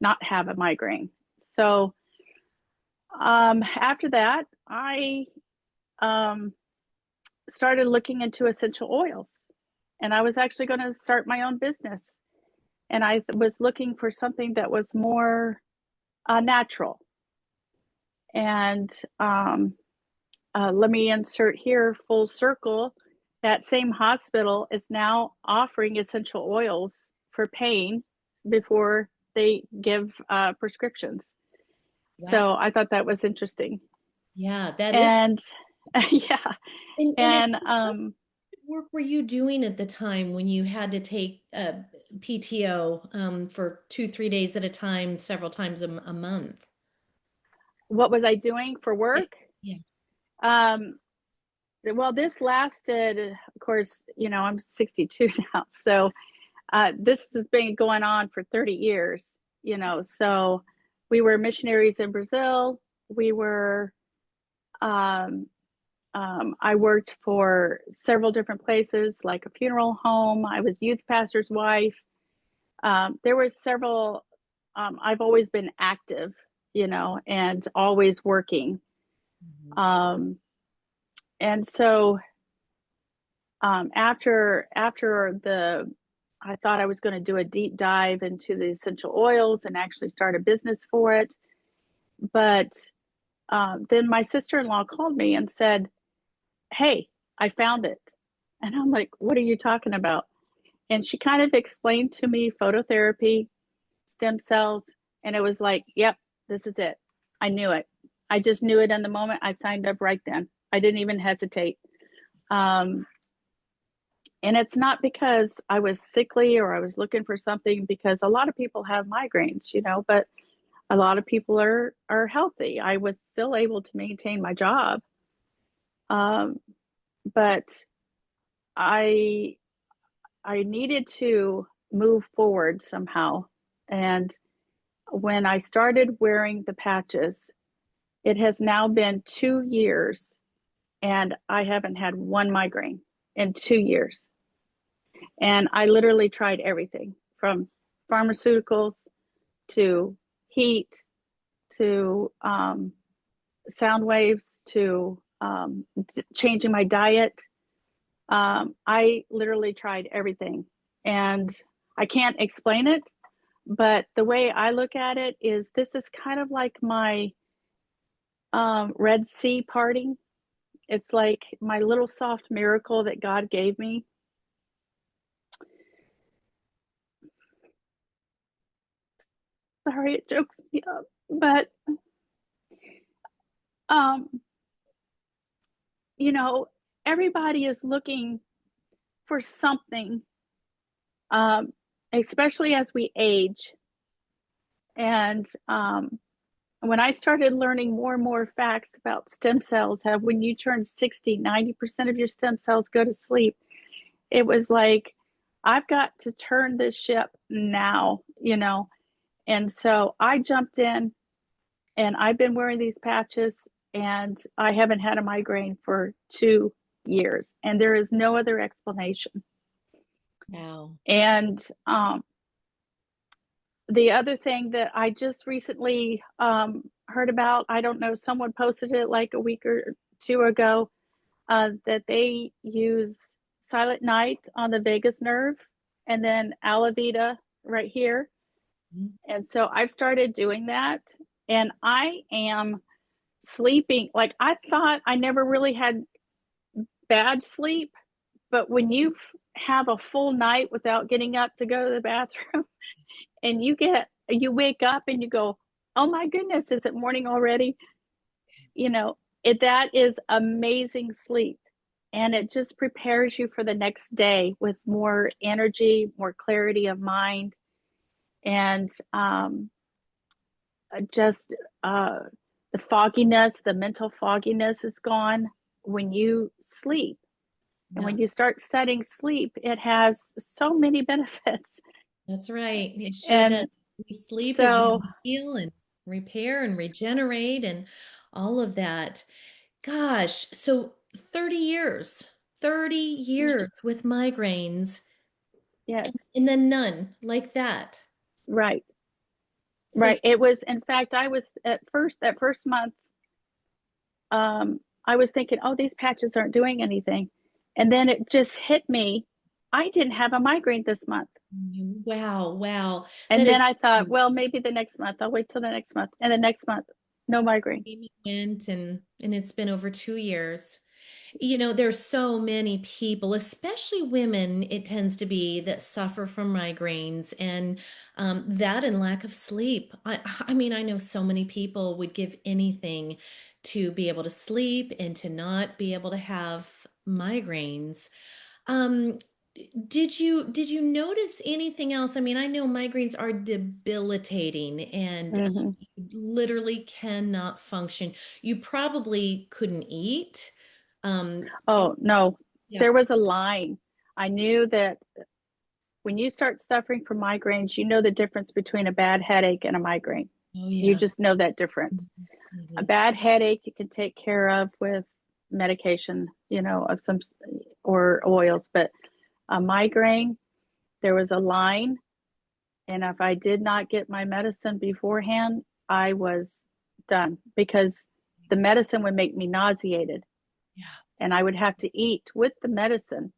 not have a migraine. So after that, I um, started looking into essential oils, and I was actually going to start my own business. And I was looking for something that was more natural. And let me insert here full circle. That same hospital is now offering essential oils for pain before they give prescriptions. Wow. So I thought that was interesting. Yeah, that is. And yeah, And and what work were you doing at the time when you had to take PTO for 2, 3 days at a time, several times a month? what was I doing for Yeah. work? Yes. Um, well, this lasted, of course, I'm 62 now. So this has been going on for 30 years. So we were missionaries in Brazil. We were, um, I worked for several different places, like a funeral home. I was youth pastor's wife. There were several, I've always been active, and always working. Mhm. Um, and so after I thought I was going to do a deep dive into the essential oils and actually start a business for it. But then my sister-in-law called me and said, "Hey, I found it." And I'm like, "What are you talking about?" And she kind of explained to me phototherapy, stem cells, and it was like, "Yep, this is it." I knew it. I just knew it in the moment. I signed up right then. I didn't even hesitate. Um, And it's not because I was sickly or I was looking for something, because a lot of people have migraines, but a lot of people are healthy. I was still able to maintain my job. Um, but I I needed to move forward somehow. And when I started wearing the patches, it has now been 2 years and I haven't had one migraine in 2 years. And I literally tried everything from pharmaceuticals to heat to sound waves to changing my diet. I literally tried everything. And I can't explain it, but the way I look at it is this is kind of like my Red Sea parting. It's like my little soft miracle that God gave me. Sorry, it chokes me up. But um, you know, everybody is looking for something, um, especially as we age. And when I started learning more and more facts about stem cells, how when you turn 60, 90% of your stem cells go to sleep, it was like, I've got to turn this ship now. And so I jumped in and I've been wearing these patches and I haven't had a migraine for 2 years. And there is no other explanation. Wow. And the other thing that I just recently heard about, I don't know, someone posted it like a week or two ago, that they use Silent Night on the vagus nerve and then Alavita right here. Mhm. And so I've started doing that. And I am sleeping. Like I thought I never really had bad sleep, but when you have a full night without getting up to go to the bathroom, and you wake up and you go, "Oh my goodness, is it morning already?" That is amazing sleep, and it just prepares you for the next day with more energy, more clarity of mind, and just the fogginess, the mental fogginess is gone when you sleep. And Yeah, when you start studying sleep, it has so many benefits. that's right. It sure does. And We sleep is when so, we heal and repair and regenerate and all of that. Gosh, so 30 years, 30 years with migraines yes, and then none like that. right. So Right. It was, in fact, I was at first, that first month, I was thinking, oh, these patches aren't doing anything. And then it just hit me. I didn't have a migraine this month. wow, wow. That And is then I thought, well, maybe the next month, I'll wait till the next month. And the next month, no migraine. went and it's been over 2 years. You know, there's so many people, especially women, it tends to be that suffer from migraines and that and lack of sleep. I mean, I know so many people would give anything to be able to sleep and to not be able to have migraines. Um, did you notice anything else? I mean, I know migraines are debilitating and Hmm. you literally cannot function. You probably couldn't eat. Um, Oh, no, yeah. there was a line. I knew that when you start suffering from migraines, you know the difference between a bad headache and a migraine. Oh You yeah. just know that difference. A Mhm. bad headache you can take care of with medication, of some or oils, but a migraine, there was a line, and if I did not get my medicine beforehand, I was done because the medicine would make me nauseated Yeah. and I would have to eat with the medicine.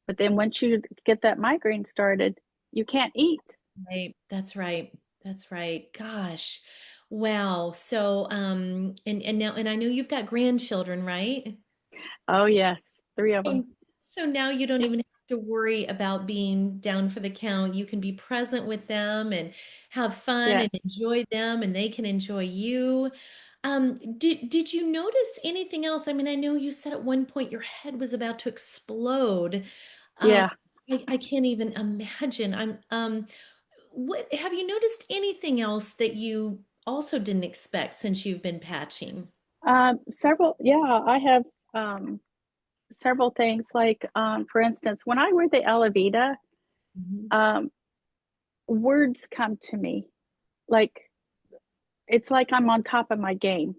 But then once you get that migraine started, you can't eat. Right. That's right. That's right. Gosh. Wow. So and now and I know you've got grandchildren, right? Oh, yes, three of them. So now you don't even have to worry about being down for the count. You can be present with them and have fun and Yes. enjoy them, and they can enjoy you. Did you notice anything else? I mean, I know you said at one point your head was about to explode. Um, Yeah. I can't even imagine. What have you noticed anything else that you also didn't expect since you've been patching? Yeah, I have um, several things. Like, for instance, when I wear the Alavita, Mhm. um, words come to me. Like, it's like I'm on top of my game.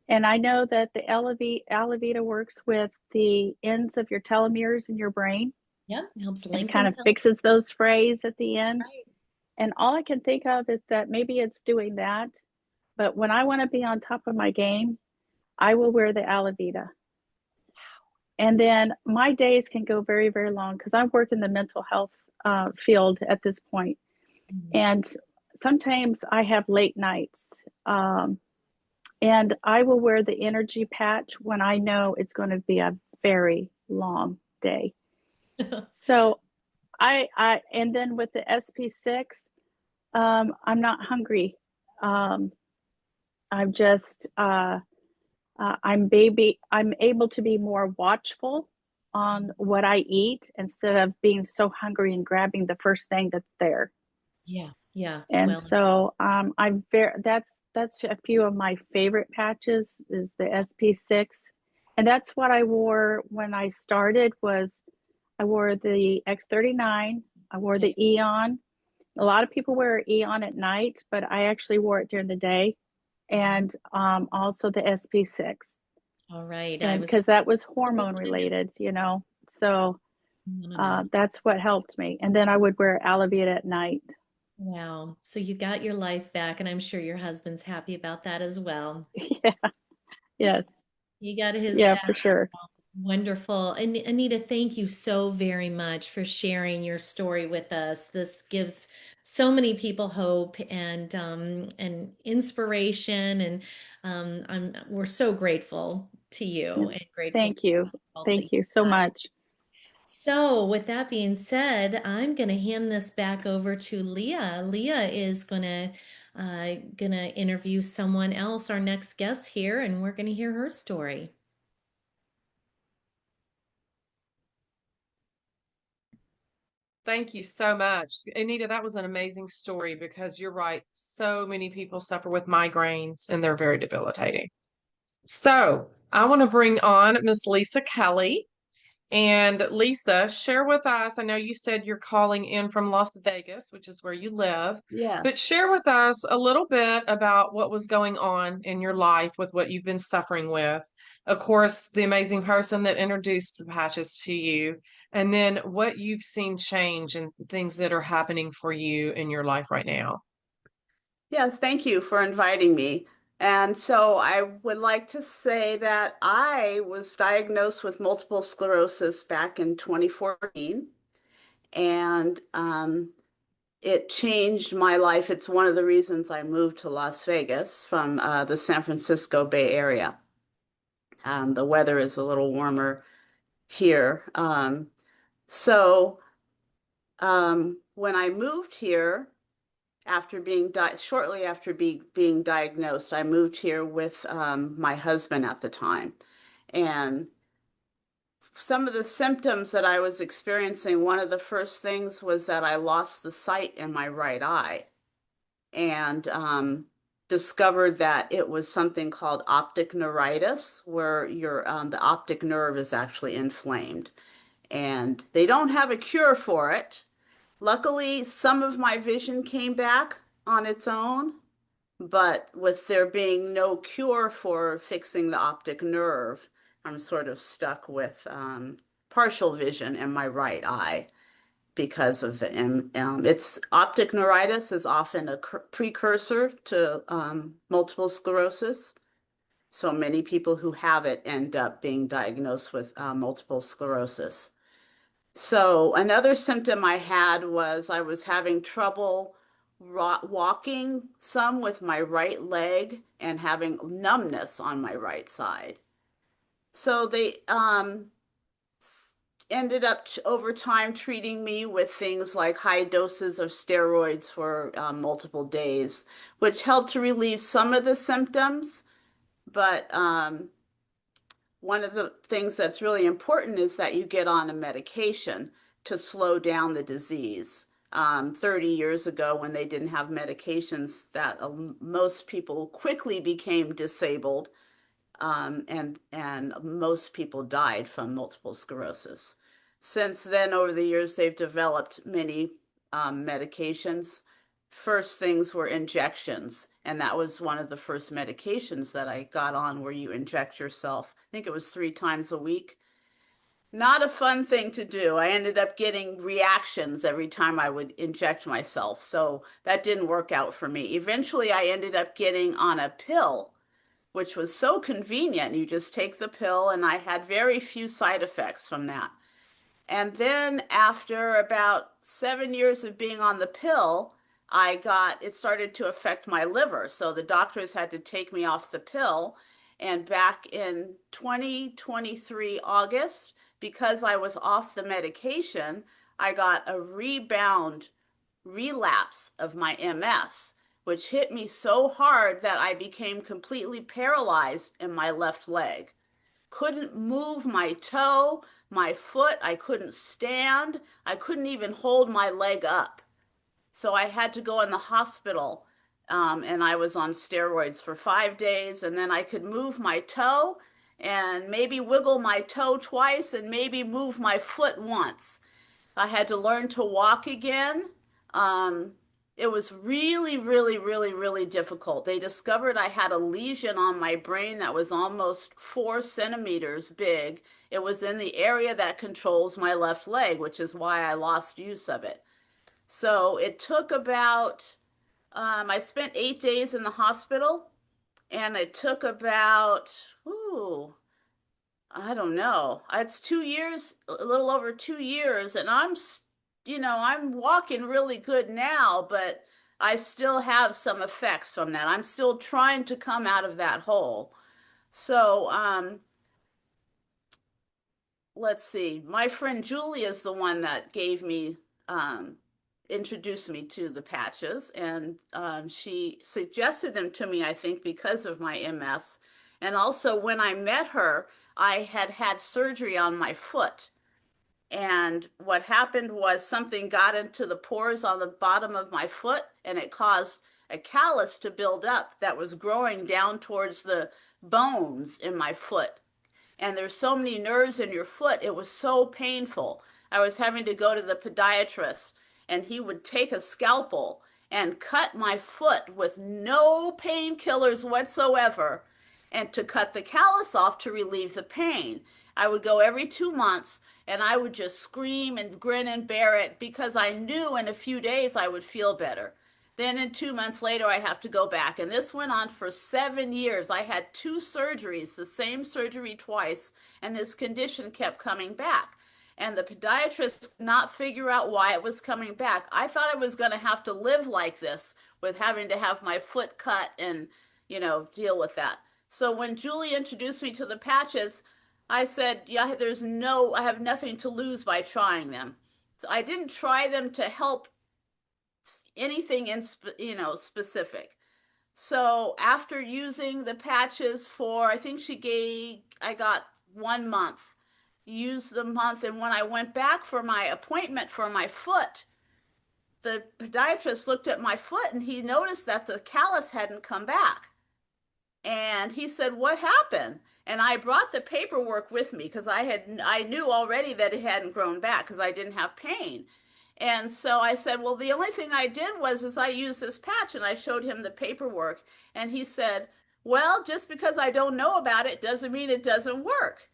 And I know that the Alavita works with the ends of your telomeres in your brain Yep, helps and kind lengthen of health. fixes those frays at the end. Right. And all I can think of is that maybe it's doing that. But when I want to be on top of my game, I will wear the Alavita. And then my days can go very, very long because I work in the mental health field at this point. Mhm. And sometimes I have late nights. And I will wear the energy patch when I know it's going to be a very long day. So and then with the SP6, I'm not hungry. Um, I'm just, I'm able to be more watchful on what I eat instead of being so hungry and grabbing the first thing that's there. Yeah, yeah. And Well, so I'm very that's a few of my favorite patches is the SP6. And that's what I wore when I started was I wore the X39, I wore okay. the Eon. A lot of people wear Eon at night, but I actually wore it during the day. Mhm. And also the SP6. All right. I And was because that was I hormone want to know. related, so I want to know. that's what helped me. And then I would wear Alavita at night. Wow. So you got your life back, and I'm sure your husband's happy about that as well. Yeah, yes, He got his yeah, back. for sure. Wonderful. And Anita, thank you so very much for sharing your story with us. This gives so many people hope and inspiration. And we're so grateful to you and grateful for Thank you. the results that Thank you you so got. much. So, with that being said, I'm going to hand this back over to Leah. Leah is going to interview someone else, our next guest here, and we're going to hear her story. Thank you so much. Anita, that was an amazing story because you're right. So many people suffer with migraines and they're very debilitating. So I want to bring on Miss Lisa Kelly. And Lisa, share with us. I know you said you're calling in from Las Vegas, which is where you live, but Yes. share with us a little bit about what was going on in your life with what you've been suffering with. Of course, the amazing person that introduced the patches to you, and then what you've seen change and things that are happening for you in your life right now. Yeah, thank you for inviting me. And so I would like to say that I was diagnosed with multiple sclerosis back in 2014, and it changed my life. It's one of the reasons I moved to Las Vegas from the San Francisco Bay Area. The weather is a little warmer here. When I moved here, after being di shortly after being diagnosed, I moved here with my husband at the time. And some of the symptoms that I was experiencing, one of the first things was that I lost the sight in my right eye and discovered that it was something called optic neuritis, where the optic nerve is actually inflamed. And they don't have a cure for it. Luckily, some of my vision came back on its own, but with there being no cure for fixing the optic nerve, I'm sort of stuck with partial vision in my right eye because of it's optic neuritis is often a precursor to multiple sclerosis. So many people who have it end up being diagnosed with multiple sclerosis. So another symptom I had was I was having trouble walking some with my right leg and having numbness on my right side. So they ended up over time treating me with things like high doses of steroids for multiple days, which helped to relieve some of the symptoms. But one of the things that's really important is that you get on a medication to slow down the disease. 30 years ago, when they didn't have medications, that most people quickly became disabled, and most people died from multiple sclerosis. Since then, over the years, they've developed many medications. First things were injections, and that was one of the first medications that I got on where you inject yourself. I think it was 3 times a week. Not a fun thing to do. I ended up getting reactions every time I would inject myself, so that didn't work out for me. Eventually, I ended up getting on a pill, which was so convenient. You just take the pill, and I had very few side effects from that. And then after about 7 years of being on the pill, it started to affect my liver. So the doctors had to take me off the pill. And back in 2023 August, because I was off the medication, I got a relapse of my MS, which hit me so hard that I became completely paralyzed in my left leg. Couldn't move my toe, my foot. I couldn't stand. I couldn't even hold my leg up. So I had to go in the hospital, and I was on steroids for 5 days, and then I could move my toe and maybe wiggle my toe twice and maybe move my foot once. I had to learn to walk again. Um, it was really, really, really, really difficult. They discovered I had a lesion on my brain that was almost 4 centimeters big. It was in the area that controls my left leg, which is why I lost use of it. So it took I spent 8 days in the hospital, and it took about, ooh, I don't know. It's 2 years, a little over 2 years, and I'm walking really good now, but I still have some effects from that. I'm still trying to come out of that hole. So, let's see. My friend Julie is the one that um, introduced me to the patches, and she suggested them to me, I think, because of my MS. And also, when I met her, I had had surgery on my foot. And what happened was something got into the pores on the bottom of my foot, and it caused a callus to build up that was growing down towards the bones in my foot. And there's so many nerves in your foot. It was so painful. I was having to go to the podiatrist, and he would take a scalpel and cut my foot with no painkillers whatsoever, and to cut the callus off to relieve the pain. I would go every 2 months, and I would just scream and grin and bear it because I knew in a few days I would feel better. Then in 2 months later, I have to go back. And this went on for 7 years. I had 2 surgeries, the same surgery twice, and this condition kept coming back. And the podiatrist could not figure out why it was coming back. I thought I was going to have to live like this with having to have my foot cut and, deal with that. So when Julie introduced me to the patches, I said, yeah, I have nothing to lose by trying them. So I didn't try them to help anything in specific. So after using the patches for, I think I got 1 month, used the month, and when I went back for my appointment for my foot, the podiatrist looked at my foot and he noticed that the callus hadn't come back. And he said, "What happened?" And I brought the paperwork with me because I knew already that it hadn't grown back because I didn't have pain. And so I said, "Well, the only thing I did was I used this patch," and I showed him the paperwork. And he said, "Well, just because I don't know about it doesn't mean it doesn't work."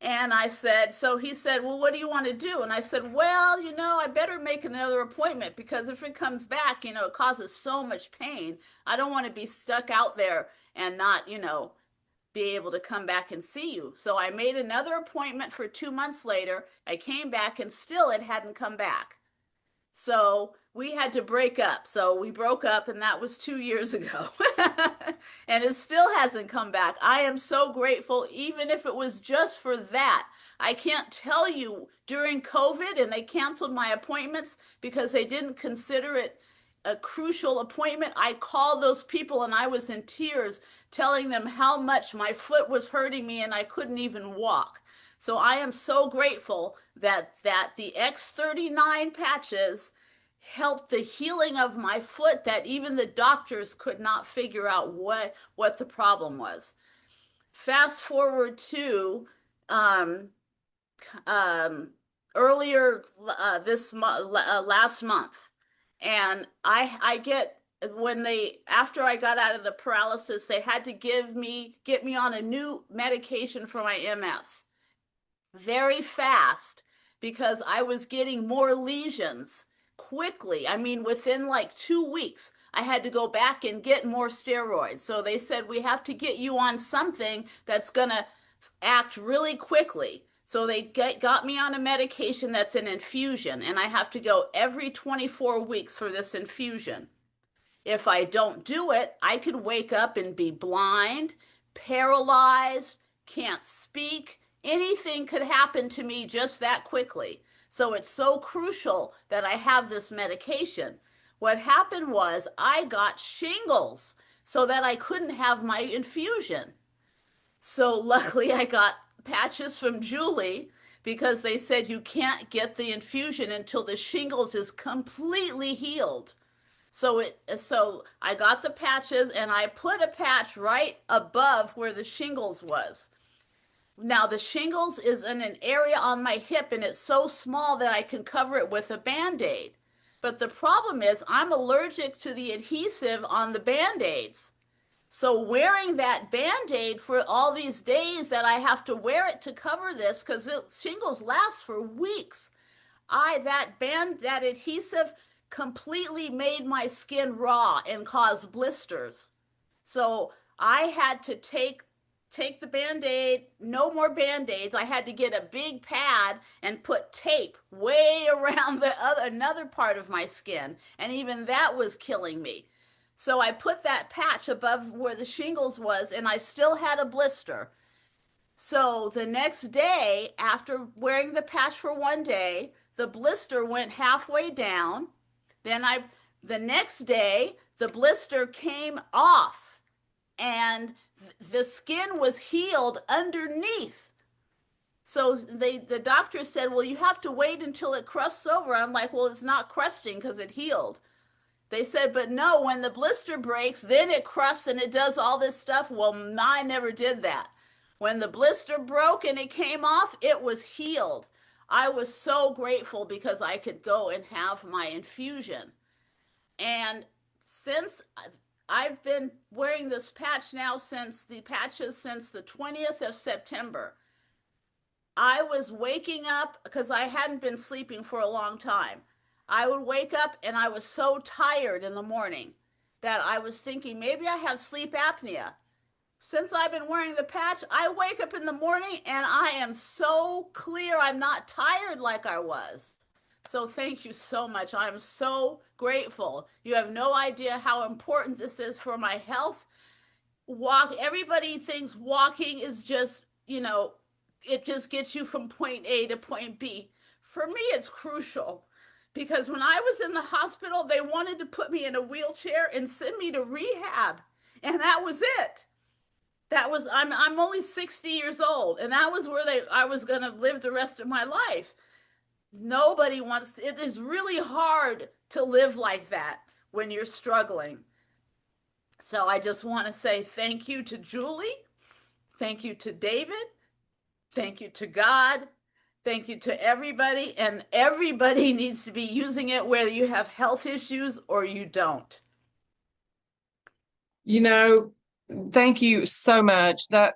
And I said, so he said, "Well, what do you want to do?" And I said, "Well, I better make another appointment because if it comes back, it causes so much pain. I don't want to be stuck out there and not, be able to come back and see you." So I made another appointment for 2 months later. I came back and still it hadn't come back. So we had to break up. So we broke up, and that was 2 years ago. And it still hasn't come back. I am so grateful, even if it was just for that. I can't tell you, during COVID, and they canceled my appointments because they didn't consider it a crucial appointment. I called those people and I was in tears telling them how much my foot was hurting me and I couldn't even walk. So I am so grateful that the X39 patches helped the healing of my foot, that even the doctors could not figure out what the problem was. Fast forward to earlier this last month, and I get after I got out of the paralysis, they had to get me on a new medication for my MS very fast because I was getting more lesions quickly. I mean, within like 2 weeks, I had to go back and get more steroids. So they said, "We have to get you on something that's going to act really quickly." So they got me on a medication that's an infusion, and I have to go every 24 weeks for this infusion. If I don't do it, I could wake up and be blind, paralyzed, can't speak. Anything could happen to me just that quickly. So it's so crucial that I have this medication. What happened was I got shingles so that I couldn't have my infusion. So luckily I got patches from Julie because they said you can't get the infusion until the shingles is completely healed. So I got the patches and I put a patch right above where the shingles was. Now the shingles is in an area on my hip and it's so small that I can cover it with a Band-Aid. But the problem is I'm allergic to the adhesive on the Band-Aids. So wearing that Band-Aid for all these days that I have to wear it to cover this, because shingles last for weeks, that adhesive completely made my skin raw and caused blisters. So I had to take the Band-Aid, no more Band-Aids. I had to get a big pad and put tape way around another part of my skin, and even that was killing me. So I put that patch above where the shingles was, and I still had a blister. So the next day, after wearing the patch for one day, the blister went halfway down. Then the next day, the blister came off, and the skin was healed underneath. So the doctor said, "Well, you have to wait until it crusts over." I'm like, "Well, it's not crusting because it healed." They said, "But no, when the blister breaks, then it crusts and it does all this stuff." Well, I never did that. When the blister broke and it came off, it was healed. I was so grateful because I could go and have my infusion. And since I've been wearing this patch now since the 20th of September, I was waking up because I hadn't been sleeping for a long time. I would wake up and I was so tired in the morning that I was thinking maybe I have sleep apnea. Since I've been wearing the patch, I wake up in the morning and I am so clear. I'm not tired like I was. So thank you so much. I'm so grateful. You have no idea how important this is for my health. Everybody thinks walking is just, it just gets you from point A to point B. For me, it's crucial because when I was in the hospital, they wanted to put me in a wheelchair and send me to rehab. And that was it. I'm only 60 years old, and that was where I was going to live the rest of my life. Nobody wants to, it is really hard to live like that when you're struggling. So I just want to say thank you to Julie. Thank you to David. Thank you to God. Thank you to everybody. And everybody needs to be using it, whether you have health issues or you don't. Thank you so much. That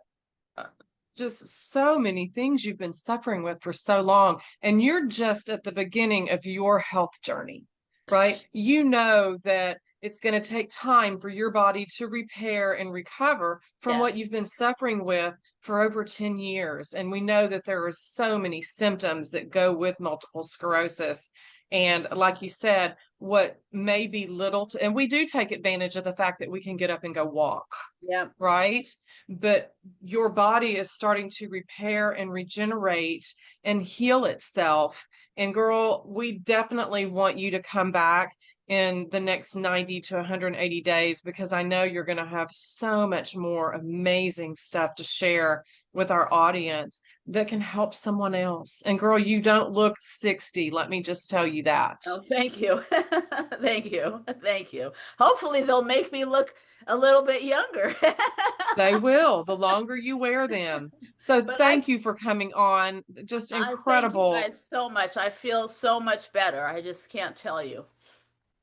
just so many things you've been suffering with for so long. And you're just at the beginning of your health journey, right? You know that it's going to take time for your body to repair and recover from what you've been suffering with for over 10 years. And we know that there are so many symptoms that go with multiple sclerosis. And like you said, what may be and we do take advantage of the fact that we can get up and go walk. Yeah. Right. But your body is starting to repair and regenerate and heal itself. And girl, we definitely want you to come back in the next 90 to 180 days, because I know you're going to have so much more amazing stuff to share with our audience that can help someone else. And girl, you don't look 60. Let me just tell you that. Oh, thank you. Thank you. Thank you. Hopefully they'll make me look a little bit younger. They will, the longer you wear them. So thank you for coming on. Just incredible. Thank you guys so much. I feel so much better. I just can't tell you.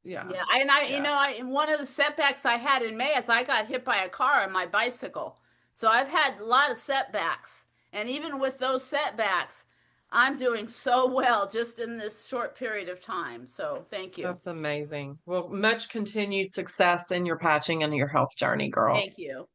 Yeah. Yeah. In one of the setbacks I had in May is I got hit by a car on my bicycle. So I've had a lot of setbacks. And even with those setbacks, I'm doing so well just in this short period of time. So thank you. That's amazing. Well, much continued success in your patching and your health journey, girl. Thank you.